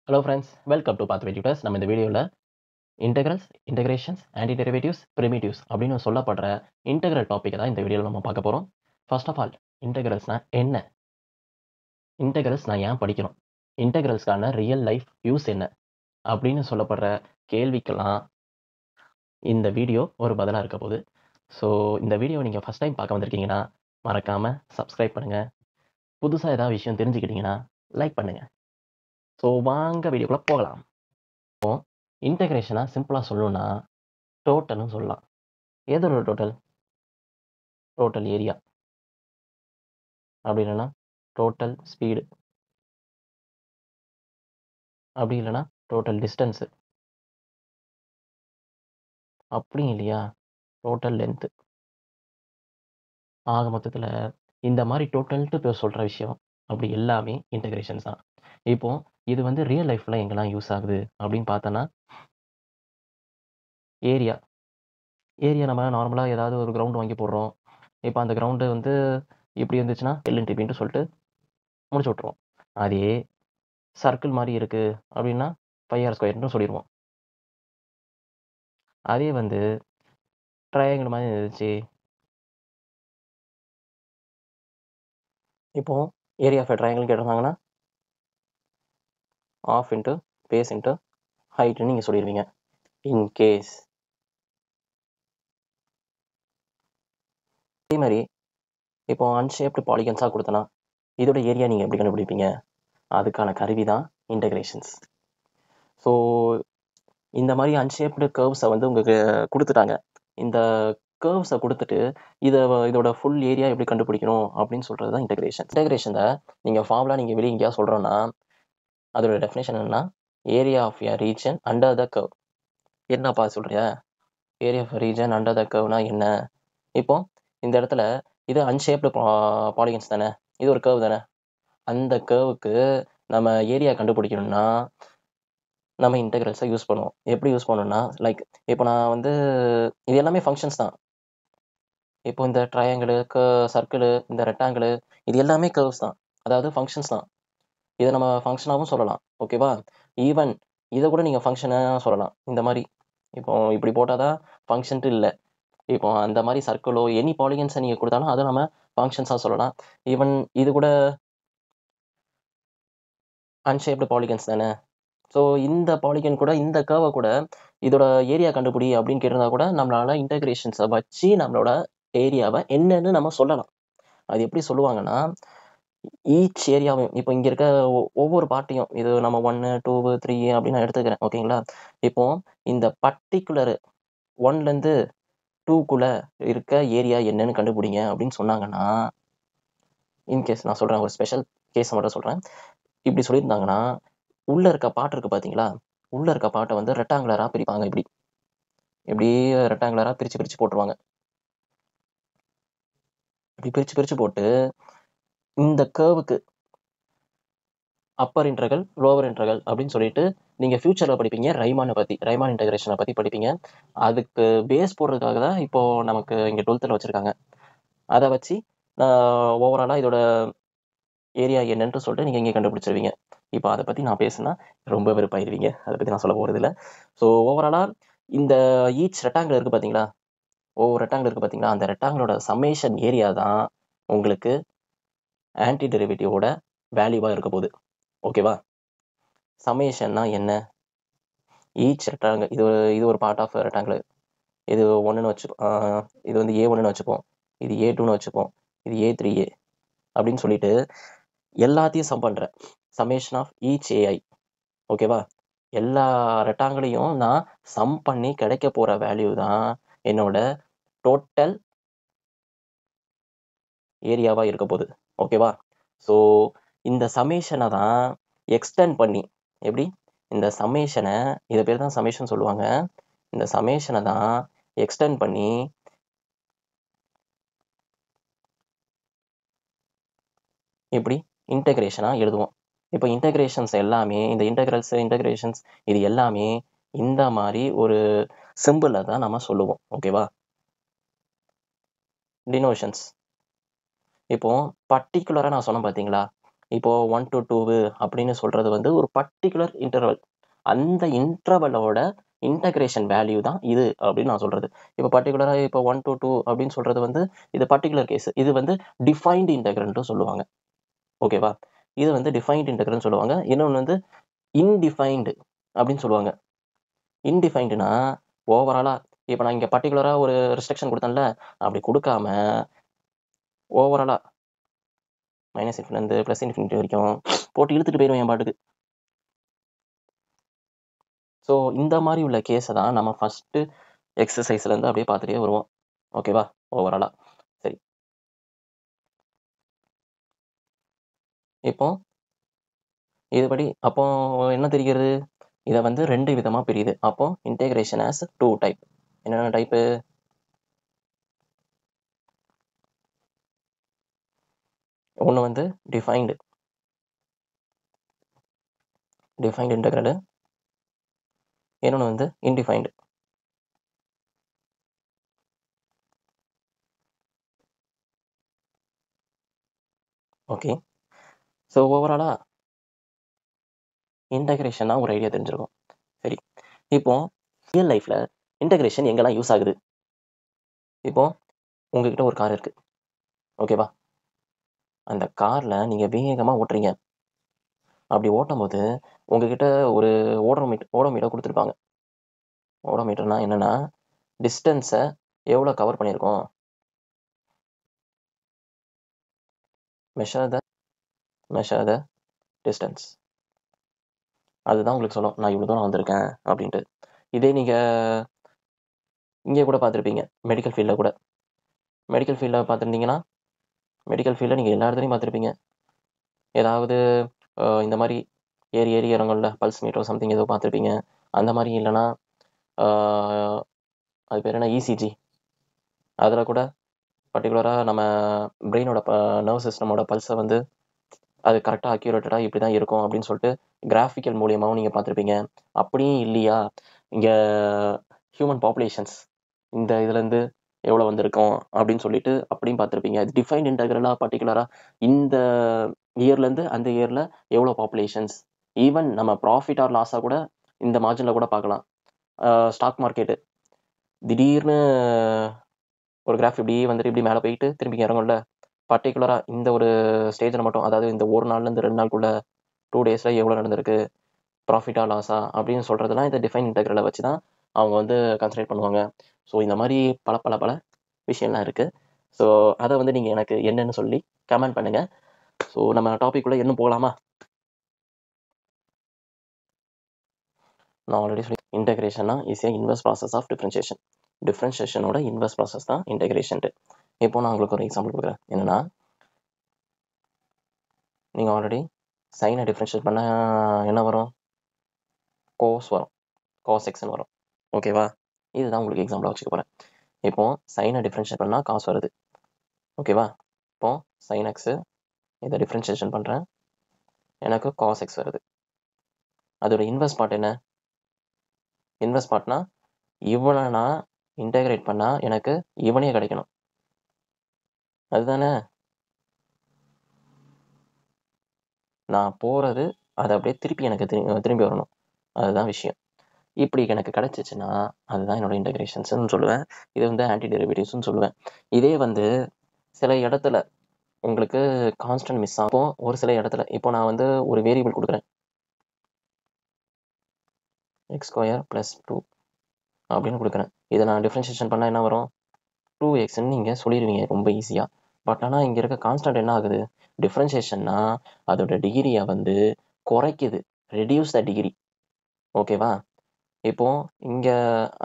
Hello friends, welcome to pathway tutors. நம்ம இந்த வீடியோவில் இன்டெக்ரல்ஸ், இன்டெகிரேஷன்ஸ், ஆன்டி டெரிவேட்டிவ்ஸ், பிரிமிட்டிவ்ஸ் அப்படின்னு சொல்லப்படுற இன்டெக்ரல் டாப்பிக்கை தான் இந்த வீடியோவில் நம்ம பார்க்க போகிறோம். ஃபர்ஸ்ட் ஆஃப் ஆல், இன்டெக்ரல்ஸ்னால் என்ன? இன்டெக்ரல்ஸ் நான் ஏன் படிக்கிறோம்? இன்டெக்ரல்ஸ்க்கான ரியல் லைஃப் யூஸ் என்ன அப்படின்னு சொல்லப்படுற கேள்விக்கெல்லாம் இந்த வீடியோ ஒரு பதிலாக இருக்க போகுது. ஸோ இந்த வீடியோவை நீங்கள் ஃபஸ்ட் டைம் பார்க்க வந்திருக்கீங்கன்னா மறக்காமல் சப்ஸ்கிரைப் பண்ணுங்கள். புதுசாக ஏதாவது விஷயம் தெரிஞ்சுக்கிட்டீங்கன்னா லைக் பண்ணுங்கள். ஸோ வாங்க வீடியோக்குள்ளே போகலாம். இன்டெகிரேஷனாக சிம்பிளாக சொல்லணும்னா டோட்டல்னு சொல்லலாம். எதோட டோட்டல்? Total area. அப்படி இல்லைன்னா டோட்டல் ஸ்பீடு. அப்படி இல்லைன்னா டோட்டல் டிஸ்டன்ஸு. அப்படியும் இல்லையா டோட்டல் லென்த்து. ஆக மொத்தத்தில் இந்த மாதிரி டோட்டல்ட்டு பேர் சொல்கிற விஷயம் அப்படி எல்லாமே இன்டெகிரேஷன்ஸ் தான். இப்போ இது வந்து ரியல் லைஃப்பில் எங்கெல்லாம் யூஸ் ஆகுது அப்படின்னு பார்த்தோன்னா, ஏரியா. ஏரியா நம்ம நார்மலாக ஏதாவது ஒரு கிரவுண்ட் வாங்கி போடுறோம். இப்போ அந்த கிரவுண்டு வந்து இப்படி இருந்துச்சுன்னா எல்என்டிபின்ட்டு சொல்லிட்டு முடிச்சு விட்ருவோம். அதே சர்க்கிள் மாதிரி இருக்குது அப்படின்னா 5r² சொல்லிடுவோம். அதே வந்து ட்ரையாங்கிள் மாதிரி இருந்துச்சு. இப்போ ஏரியா ஆஃப் ட்ரையாங்கிள் கேட்டிருந்தாங்கன்னா ஆஃப் இன்ட்டு பேஸ் இன்ட்டு ஹைட்டுன்னு நீங்கள் சொல்லிடுவீங்க. இன்கேஸ் அதே மாதிரி இப்போ அன்ஷேப்டு பாலிகன்ஸாக கொடுத்தனா இதோட ஏரியா நீங்கள் எப்படி கண்டுபிடிப்பீங்க? அதுக்கான கருவி தான் இன்டெகிரேஷன்ஸ். ஸோ இந்த மாதிரி அன்ஷேப்டு கர்வ்ஸை வந்து உங்களுக்கு கொடுத்துட்டாங்க. இந்த கர்வ்ஸை கொடுத்துட்டு இதோட ஃபுல் ஏரியா எப்படி கண்டுபிடிக்கணும் அப்படின்னு சொல்கிறது தான் இன்டெகிரேஷன். இன்டெகிரேஷனை நீங்கள் ஃபார்முலா நீங்கள் வெளியே எங்கேயா சொல்கிறோன்னா அதோட டெஃபினேஷன் என்னன்னா area of a region under the curve. என்னப்பா சொல்கிறியா? Area of region under the கர்வ்னா என்ன? இப்போ இந்த இடத்துல இது அன்ஷேப்டு பாலிகன்ஸ் தானே, இது ஒரு கர்வ் தானே. அந்த கர்வுக்கு நம்ம ஏரியா கண்டுபிடிக்கணும்னா நம்ம இன்டெகிரல்ஸை யூஸ் பண்ணுவோம். எப்படி யூஸ் பண்ணணும்னா லைக் இப்போ நான் வந்து இது எல்லாமே ஃபங்க்ஷன்ஸ் தான். இப்போ இந்த ட்ரையாங்கிள், சர்க்கிள், இந்த ரெக்டாங்கிள் இது எல்லாமே கர்வ்ஸ் தான், அதாவது ஃபங்க்ஷன்ஸ் தான். இதை நம்ம ஃபங்க்ஷனாகவும் சொல்லலாம். ஓகேவா? ஈவன் இதை கூட நீங்கள் ஃபங்க்ஷனாக சொல்லலாம். இந்த மாதிரி இப்போ இப்படி போட்டால் தான் ஃபங்க்ஷன்ட்டு இல்லை. இப்போ அந்த மாதிரி சர்க்கிளோ எனி பாலிகன்ஸை நீங்கள் கொடுத்தாலும் அதை நம்ம ஃபங்க்ஷன்ஸாக சொல்லலாம். ஈவன் இது கூட அன்ஷேப்டு பாலிகன்ஸ் தானே. ஸோ இந்த பாலிகன் கூட இந்த கர்வை கூட இதோட ஏரியா கண்டுபிடி அப்படின்னு கேட்டிருந்தா கூட நம்மளால இன்டெகிரேஷன்ஸை வச்சு நம்மளோட ஏரியாவை என்னன்னு நம்ம சொல்லலாம். அது எப்படி சொல்லுவாங்கன்னா ஈச் ஏரியாவையும் இப்போ இங்கே இருக்க ஒவ்வொரு பார்ட்டையும் இது நம்ம 1, 2, 3 அப்படின்னு நான் எடுத்துக்கிறேன். ஓகேங்களா? இப்போ இந்த பர்டிகுலர் 1லேருந்து 2க்குள்ளே இருக்க ஏரியா என்னன்னு கண்டுபிடிங்க அப்படின்னு சொன்னாங்கன்னா, இன்கேஸ் நான் சொல்கிறேன், ஒரு ஸ்பெஷல் கேஸை மட்டும் சொல்கிறேன். இப்படி சொல்லியிருந்தாங்கன்னா உள்ளே இருக்க பாட்டு இருக்குது பார்த்தீங்களா, உள்ளே இருக்க பாட்டை வந்து ரெக்டாங்குலராக பிரிப்பாங்க. இப்படி ரெக்டாங்குலராக பிரித்து போட்டுருவாங்க. இப்படி பிரித்து போட்டு இந்த கர்வுக்கு அப்பர் இன்டர்வல், லோவர் இன்டர்வல் அப்படின்னு சொல்லிட்டு நீங்கள் ஃபியூச்சரில் படிப்பீங்க. ரைமான் இன்டெகிரேஷனை பற்றி படிப்பீங்க. அதுக்கு பேஸ் போடுறதுக்காக தான் இப்போது நமக்கு இங்கே 12th வச்சுருக்காங்க. அதை வச்சு ஓவராலாக இதோட ஏரியா என்னன்ட்டு சொல்லிட்டு நீங்கள் இங்கே கண்டுபிடிச்சிருவீங்க. இப்போ அதை பற்றி நான் பேசுனா ரொம்ப வெறுப்பாயிருவீங்க. அதை பற்றி நான் சொல்ல போகிறது இல்லை. ஸோ ஓவராலாக இந்த ஈச் ரெக்டாங்கிள் இருக்குது பார்த்தீங்களா, ஒவ்வொரு ரெக்டாங்கிள் இருக்குது பார்த்தீங்களா, அந்த ரெக்டாங்கிளோட சம்மேஷன் ஏரியா தான் உங்களுக்கு ஆன்டி டெரிவேட்டிவோட வேல்யூவாக இருக்க போகுது. ஓகேவா? சம்மேஷன்னா என்ன? ஈச் ரெக்டாங்கிள் இது ஒரு பார்ட் ஆஃப் ரெக்டாங்கிள். இது 1ன்னு வச்சுப்போம், இது வந்து A1ன்னு வச்சுப்போம், இது A2ன்னு வச்சுப்போம், இது A3A அப்படின்னு சொல்லிட்டு எல்லாத்தையும் சம் பண்ணுறேன். Summation of each a i. ஓகேவா? எல்லா ரெக்டாங்கிளையும் நான் சம் பண்ணி கிடைக்க போகிற வேல்யூ தான் என்னோட டோட்டல் ஏரியாவாக இருக்க போகுது. ஓகேவா? ஸோ இந்த சம்மேஷனை தான் எக்ஸ்டெண்ட் பண்ணி, எப்படி இந்த சம்மேஷனை, இதை பேர் தான் சம்மேஷன் சொல்லுவாங்க. இந்த சம்மேஷனை தான் எக்ஸ்டெண்ட் பண்ணி எப்படி இன்டெகிரேஷனாக எழுதுவோம். இப்போ இன்டெகிரேஷன்ஸ் எல்லாமே, இந்த இன்டெகிரேஷன்ஸ் இது எல்லாமே இந்த மாதிரி ஒரு சிம்பிளில் தான் நம்ம சொல்லுவோம். ஓகேவா? டினோஷன்ஸ் இப்போ பர்டிகுலராக நான் சொன்னேன் பார்த்தீங்களா, இப்போ 1 to 2 அப்படின்னு சொல்றது வந்து ஒரு பர்டிகுலர் இன்டர்வல். அந்த இன்டர்வலோட இன்டகிரேஷன் வேல்யூ தான் இது அப்படின்னு நான் சொல்றது. இப்போ பர்டிகுலரா இப்போ 1 to 2 அப்படின்னு சொல்றது வந்து இது பர்டிகுலர் கேஸ். இது வந்து டிஃபைன்டு இன்டகிரல்னு சொல்லுவாங்க. ஓகேவா? இது வந்து டிஃபைன்டு இன்டகிரல்னு சொல்லுவாங்க. இன்னொன்று வந்து இன்டிஃபைன்டு அப்படின்னு சொல்லுவாங்க. இன்டிஃபைன்டுனா ஓவராலா இப்போ நான் இங்கே பர்டிகுலரா ஒரு ரெஸ்ட்ரிக்ஷன் கொடுத்தேன்ல, அப்படி கொடுக்காம ஓவராலா மைனஸ் இன்ஃபினிட்டி ப்ளஸ் இன்ஃபினிட்டி வரைக்கும் போட்டு இழுத்துட்டு போயிடுவேன் என் பாட்டுக்கு. ஸோ இந்த மாதிரி உள்ள கேஸை தான் நம்ம ஃபஸ்ட்டு எக்ஸசைஸ்லேருந்து அப்படியே பார்த்துட்டே வருவோம். ஓகேவா? ஓவராலாக சரி. இப்போ இதுபடி அப்போ என்ன தெரிகிறது? இதை வந்து 2 விதமாக பிரியுது. அப்போ இன்டெகிரேஷன் ஆஸ் 2 டைப். என்னென்ன டைப்பு? ஒன்று வந்து டிஃபைன்டு இன்டெகிரல், இன்னொன்று வந்து இன்டிஃபைன்டு. ஓகே. ஸோ ஓவராலாக இன்டகிரேஷன் தான் ஒரு ஐடியா தெரிஞ்சிருக்கும். சரி, இப்போ ரியல் லைஃப்பில் இன்டகிரேஷன் எங்கெல்லாம் யூஸ் ஆகுது? இப்போ உங்ககிட்ட ஒரு கார் இருக்குது, ஓகேவா? அந்த காரில் நீங்கள் வேகமாக ஓட்டுறீங்க. அப்படி ஓட்டும் போது உங்ககிட்ட ஒரு ஓடோமீட்டர் கொடுத்துருப்பாங்க. ஓடோமீட்டர்னா என்னென்னா டிஸ்டன்ஸை எவ்வளோ கவர் பண்ணியிருக்கோம், மெஷர் த டிஸ்டன்ஸ். அதுதான் உங்களுக்கு சொல்லும் நான் இவ்வளோ தூரம் வந்திருக்கேன் அப்படின்ட்டு. இதே நீங்கள் இங்கே கூட பார்த்துருப்பீங்க, மெடிக்கல் ஃபீல்டில் பார்த்துருந்தீங்கன்னா, மெடிக்கல் ஃபீல்டில் நீங்கள் எல்லா இடத்துலையும் பார்த்துருப்பீங்க. ஏதாவது இந்த மாதிரி ஏறி இறங்கல பல்ஸ் மீட்டரோ சம்திங் ஏதோ பார்த்துருப்பீங்க. அந்த மாதிரி இல்லைன்னா அது பேர் என்ன, இசிஜி. அதில் கூட பர்டிகுலராக நம்ம பிரெயினோட நர்வ் சிஸ்டமோட பல்ஸை வந்து அது கரெக்டாக அக்யூரேட்டடாக இப்படி தான் இருக்கும் அப்படின்னு சொல்லிட்டு கிராஃபிக்கல் மூலியமாகவும் நீங்கள் பார்த்துருப்பீங்க. அப்படியும் இல்லையா, இங்கே ஹியூமன் பாப்புலேஷன்ஸ் இந்த இதுலேருந்து எவ்வளோ வந்திருக்கோம் அப்படின்னு சொல்லிட்டு அப்படியும் பார்த்துருப்பீங்க. இது டிஃபைன்ட் இன்டகிரலாக பர்டிகுலராக இந்த இயர்லேருந்து அந்த இயரில் எவ்வளோ பாப்புலேஷன்ஸ், ஈவன் நம்ம ப்ராஃபிட் ஆர் லாஸாக கூட இந்த மார்ஜினில் கூட பார்க்கலாம். ஸ்டாக் மார்க்கெட்டு திடீர்னு ஒரு கிராஃப் இப்படி வந்துட்டு இப்படி மேலே போயிட்டு திரும்பி இறங்கும்ல, பர்டிகுலராக இந்த ஒரு ஸ்டேஜில் மட்டும், அதாவது இந்த ஒரு நாள்லேருந்து 2 நாளுக்குள்ள 2 டேஸில் எவ்வளோ நடந்திருக்கு, ப்ராஃபிட்டா லாஸா அப்படின்னு சொல்கிறதுலாம் இந்த டிஃபைன் இன்டகிரலை வச்சு தான் அவங்க வந்து கன்சிடர் பண்ணுவாங்க. ஸோ இந்த மாதிரி பல விஷயம்லாம் இருக்குது. ஸோ அதை வந்து நீங்கள் எனக்கு என்னன்னு சொல்லி கமெண்ட் பண்ணுங்கள். ஸோ நம்ம டாபிக்குள்ளே இன்னும் போகலாமா? நான் ஆல்ரெடி சொல்லி இன்டகிரேஷன்னா is a inverse process of differentiation. டிஃப்ரென்ஷியேஷனோட இன்வெர்ஸ் ப்ராசஸ் தான் இன்டகிரேஷன்ட்டு. இப்போ நான் உங்களுக்கு ஒரு எக்ஸாம்பிள் கொடுக்குறேன். என்னென்னா, நீங்கள் ஆல்ரெடி சைனை டிஃப்ரென்ஷியேட் பண்ணால் என்ன வரும்? கோஸ் வரும், காஸ் எக்ஸ்ன்னு வரும். ஓகேவா? இதுதான் உங்களுக்கு எக்ஸாம்பிளாக வச்சுக்க போகிறேன். இப்போ சைனை டிஃப்ரென்ஷியேட் பண்ணால் காசு வருது. ஓகேவா? இப்போ சைன் எக்ஸு இதை டிஃப்ரென்ஷியேஷன் பண்ணுறேன், எனக்கு காஸ் எக்ஸ் வருது. அதோட இன்வெர்ஸ் பார்ட் என்ன? இன்வெர்ஸ் பார்ட்னா இவனை நான் இன்டகிரேட் பண்ணால் எனக்கு இவனே கிடைக்கணும், அதுதானே? நான் போகிறது அது அப்படியே திருப்பி எனக்கு திரும்பி வரணும், அதுதான் விஷயம். இப்படி எனக்கு கிடைச்சிச்சுன்னா அதுதான் என்னோட இன்டகிரேஷன்ஸ்னு சொல்லுவேன். இது வந்து ஆன்டி டெரிவேட்டிவ்ஸ்னு சொல்லுவேன். இதே வந்து சில இடத்துல உங்களுக்கு கான்ஸ்டன்ட் மிஸ் ஆகும். ஒரு சில இடத்துல இப்போ நான் வந்து ஒரு வேரியபிள் கொடுக்குறேன், x² + 2 அப்படின்னு கொடுக்குறேன். இதை நான் டிஃப்ரென்ஷியேஷன் பண்ணால் என்ன வரும்? 2xன்னு நீங்கள் சொல்லிடுவீங்க ரொம்ப ஈஸியாக. பட் ஆனால் இங்கே இருக்க கான்ஸ்டன்ட் என்ன ஆகுது? டிஃப்ரென்ஷியேஷன்னா அதோட டிகிரியை வந்து குறைக்குது, ரெடியூஸ் த டிகிரி. ஓகேவா? இப்போ இங்கே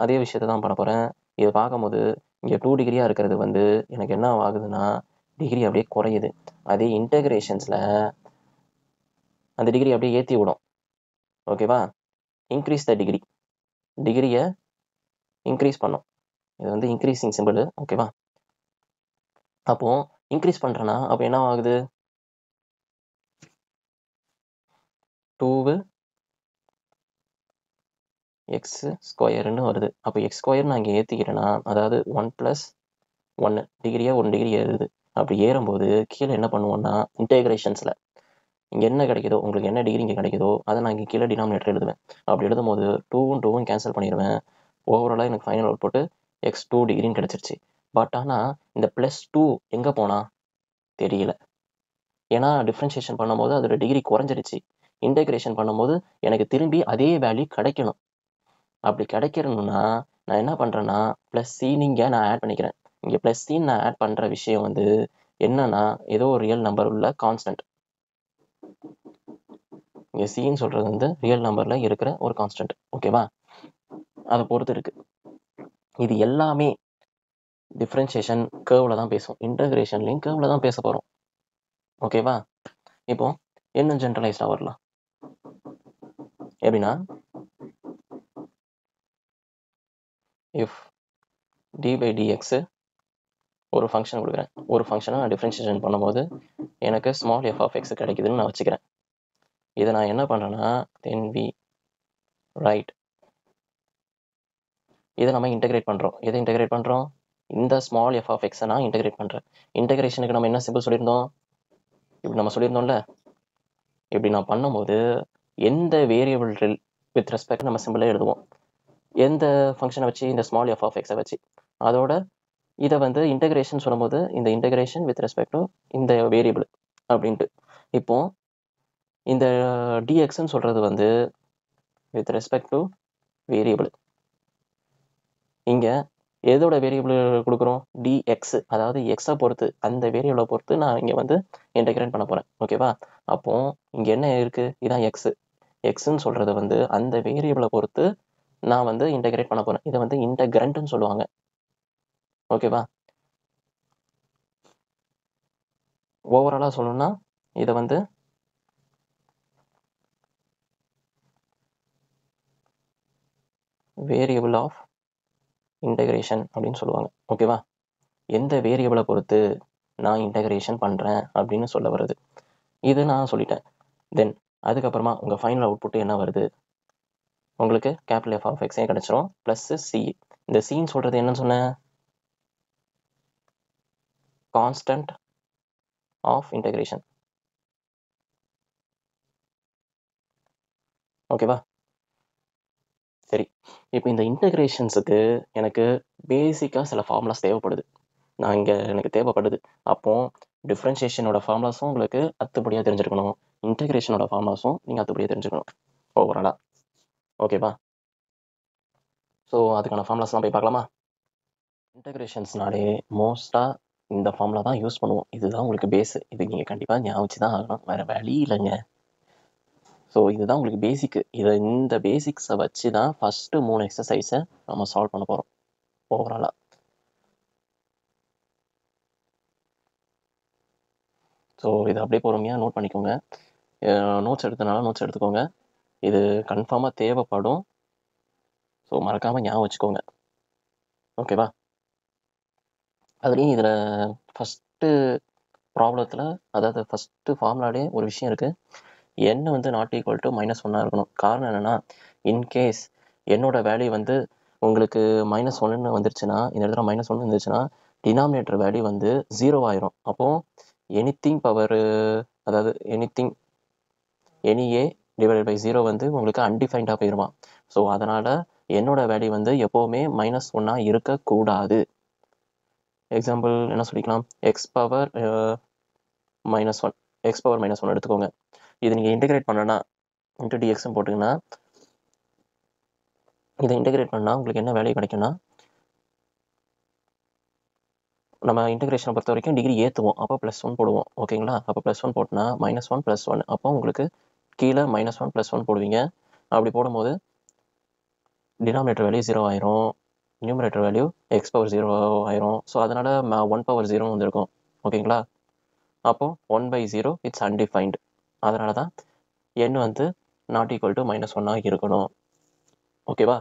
அதே விஷயத்தை தான் பண்ண போகிறேன். இதை பார்க்கும்போது இங்கே 2 டிகிரியாக இருக்கிறது வந்து எனக்கு என்ன ஆகுதுன்னா டிகிரி அப்படியே குறையுது. அதே இன்டகிரேஷன்ஸில் அந்த டிகிரி அப்படியே ஏற்றி விடும். ஓகேவா? இன்க்ரீஸ் த டிகிரியை இன்க்ரீஸ் பண்ணும். இது வந்து இன்க்ரீஸிங் சிம்பிள். ஓகேவா? அப்போது இன்க்ரீஸ் பண்ணுறேன்னா அப்போ என்ன ஆகுது? 2 x² வருது. அப்போ x² நான் இங்கே ஏற்றிக்கிறேன்னா, அதாவது 1 + 1 டிகிரியாக 1 டிகிரி ஏறுது. அப்படி ஏறும்போது கீழே என்ன பண்ணுவோம்னா இன்டகிரேஷன்ஸில் இங்கே என்ன கிடைக்குதோ, உங்களுக்கு என்ன டிகிரி இங்கே கிடைக்குதோ அதை நான் இங்கே கீழே டினாமினேட்டர் எழுதுவேன். அப்படி எழுதும் போது 2 கேன்சல் பண்ணிடுவேன். ஓவராலாக எனக்கு ஃபைனல் அவுட் போட்டு x2 டிகிரின்னு கிடச்சிருச்சு. பட் ஆனால் இந்த +2 எங்கே போனா தெரியல. ஏன்னா டிஃப்ரென்ஷியேஷன் பண்ணும்போது அதோட டிகிரி குறைஞ்சிருச்சு. இன்டெகிரேஷன் பண்ணும்போது எனக்கு திரும்பி அதே வேல்யூ கிடைக்கணும். அப்படி கிடைக்கணும்னா நான் என்ன பண்ணுறேன்னா +c இங்கே நான் ஆட் பண்ணிக்கிறேன். இங்கே +c நான் ஆட் பண்ணுற விஷயம் வந்து என்னன்னா ஏதோ ஒரு ரியல் நம்பர் உள்ள கான்ஸ்டன்ட். இங்கே சின்னு சொல்கிறது வந்து ரியல் நம்பரில் இருக்கிற ஒரு கான்ஸ்டன்ட். ஓகேவா? அதை பொறுத்து இருக்கு. இது எல்லாமே டிஃப்ரென்ஷியேஷன் கேர்வில் தான் பேசும், இன்டகிரேஷன்லையும் கேர்வில் தான் பேச போகிறோம். ஓகேவா? இப்போ இன்னும் ஜென்ரலைஸ்டாக வரலாம். எப்படின்னா இஃப் d/dx ஒரு ஃபங்க்ஷன் கொடுக்குறேன். ஒரு ஃபங்க்ஷனை நான் டிஃப்ரென்ஷியேஷன் பண்ணும்போது எனக்கு ஸ்மால் f(x) கிடைக்குதுன்னு நான் வச்சுக்கிறேன். இதை நான் என்ன பண்ணுறேன்னா தென் வி ரைட் இதை நம்ம இன்டகிரேட் பண்ணுறோம். எதை இன்டகிரேட் பண்ணுறோம்? இந்த ஸ்மால் f(x) நான் இன்டகிரேட் பண்ணுறேன். இன்டகிரேஷனுக்கு நம்ம என்ன சிம்பிள் சொல்லியிருந்தோம்? இப்படி நம்ம சொல்லியிருந்தோம்ல. இப்படி நான் பண்ணும்போது எந்த வேரியபிள் வித் ரெஸ்பெக்ட் நம்ம சிம்பிளே எழுதுவோம். எந்த ஃபங்க்ஷனை வச்சு? இந்த ஸ்மால் f(x) வச்சு. அதோட இதை வந்து இன்டகிரேஷன் சொல்லும்போது இந்த இன்டகிரேஷன் வித் ரெஸ்பெக்ட் டு இந்த வேரியபிள் அப்படின்ட்டு. இப்போ இந்த dxன்னு சொல்கிறது வந்து வித் ரெஸ்பெக்ட் டு வேரியபிள். இங்கே எதோட வேரியபிள் கொடுக்குறோம்? dx, அதாவது எக்ஸை பொறுத்து, அந்த வேரியபிளை பொறுத்து நான் இங்கே வந்து இன்டகிரேட் பண்ண போகிறேன். ஓகேவா? அப்போ இங்கே என்ன இருக்குது? இதான் எக்ஸு. எக்ஸுன்னு சொல்கிறது வந்து அந்த வேரியபிளை பொறுத்து நான் வந்து இன்டகிரேட் பண்ண போகிறேன். இதை வந்து இன்டகிரண்ட்னு சொல்லுவாங்க. ஓகேவா? ஓவராலாக சொல்லணும்னா இதை வந்து வேரியபிள் ஆஃப் இன்டகிரேஷன் அப்படின்னு சொல்லுவாங்க. ஓகேவா? எந்த வேரியபிளை பொறுத்து நான் இன்டகிரேஷன் பண்ணுறேன் அப்படின்னு சொல்ல வருது. இது நான் சொல்லிட்டேன். தென் அதுக்கப்புறமா உங்கள் ஃபைனல் அவுட்புட் என்ன வருது? உங்களுக்கு கேபிட்டல் f(x) கிடைச்சிரும் ப்ளஸ் சி. இந்த சின்னு சொல்கிறது என்னன்னு சொன்னேன்? Constant of integration. ஓகேவா? சரி, இப்போ இந்த இன்டகிரேஷன்ஸுக்கு எனக்கு பேசிக்காக சில ஃபார்முலாஸ் தேவைப்படுது. எனக்கு தேவைப்படுது. அப்போ டிஃப்ரென்ஷியேஷனோட ஃபார்முலாஸும் உங்களுக்கு அத்துப்படியாக தெரிஞ்சிருக்கணும். இன்டகிரேஷனோட ஃபார்முலாஸும் நீங்கள் அத்துப்படியாக தெரிஞ்சுக்கணும் ஓவராலாக. ஓகேவா? ஸோ அதுக்கான ஃபார்முலாஸ்லாம் போய் பார்க்கலாமா? இன்டகிரேஷன்ஸ்னாலே மோஸ்ட்டாக இந்த ஃபார்முலா தான் யூஸ் பண்ணுவோம். இதுதான் உங்களுக்கு பேஸு. இது நீங்கள் கண்டிப்பாக ஞாபகம் வச்சு தான் ஆகணும், வேறு வழி இல்லைங்க. ஸோ இதுதான் உங்களுக்கு பேசிக்கு. இந்த பேசிக்ஸை வச்சு தான் ஃபஸ்ட்டு 3 எக்ஸசைஸை நம்ம சால்வ் பண்ண போகிறோம் ஓவராலாக. ஸோ இதை அப்படியே பொறுமையாக நோட் பண்ணிக்கோங்க. நோட்ஸ் எடுத்துக்கோங்க. இது கன்ஃபார்மாக தேவைப்படும். ஸோ மறக்காமல் ஞாபகம் வச்சுக்கோங்க. ஓகேவா? அதுலேயும் இதில் ஃபஸ்ட்டு ப்ராப்ளத்தில், அதாவது ஃபஸ்ட்டு ஃபார்முலாலே ஒரு விஷயம் இருக்குது. n வந்து நாட் ஈக்குவல் டு -1 இருக்கணும். காரணம் என்னென்னா, இன்கேஸ் என்னோட வேல்யூ வந்து உங்களுக்கு -1 வந்துருச்சுன்னா, இந்த இடத்துல -1 இருந்துச்சுன்னா டினாமினேட்டர் வேல்யூ வந்து 0 ஆயிரும். அப்போது எனிதிங் பவர், அதாவது எனி a டிவைடட் பை 0 வந்து உங்களுக்கு அன்டிஃபைன்டாக போயிடுமா. ஸோ அதனால் என்னோட வேல்யூ வந்து எப்போவுமே -1 இருக்கக்கூடாது. எக்ஸாம்பிள் என்ன சொல்லிக்கலாம்? x பவர் -1 எடுத்துக்கோங்க. இது நீங்கள் இன்டெகிரேட் பண்ணனா இன்ட்டு dxன்னு போட்டிங்கன்னா, இதை இன்டெகிரேட் பண்ணால் உங்களுக்கு என்ன வேல்யூ கிடைக்கும்னா, நம்ம இன்டெகிரேஷனை பொறுத்த வரைக்கும் டிகிரி ஏற்றுவோம். அப்போ +1 போடுவோம். ஓகேங்களா? அப்போ +1 போட்டோன்னா -1 +1. அப்போ உங்களுக்கு கீழே -1 +1 போடுவீங்க. அப்படி போடும்போது டினாமினேட்டர் வேல்யூ 0 ஆயிரும், நியூமரேட்டர் வேல்யூ x பவர் 0 ஆயிரும். ஸோ அதனால் 1 பவர் 0 வந்துருக்கும். ஓகேங்களா? அப்போது 1/0 இட்ஸ் அன்டிஃபைன்டு. அதனால தான் n வந்து நாட் ஈக்குவல் டு -1 இருக்கணும். ஓகேவா?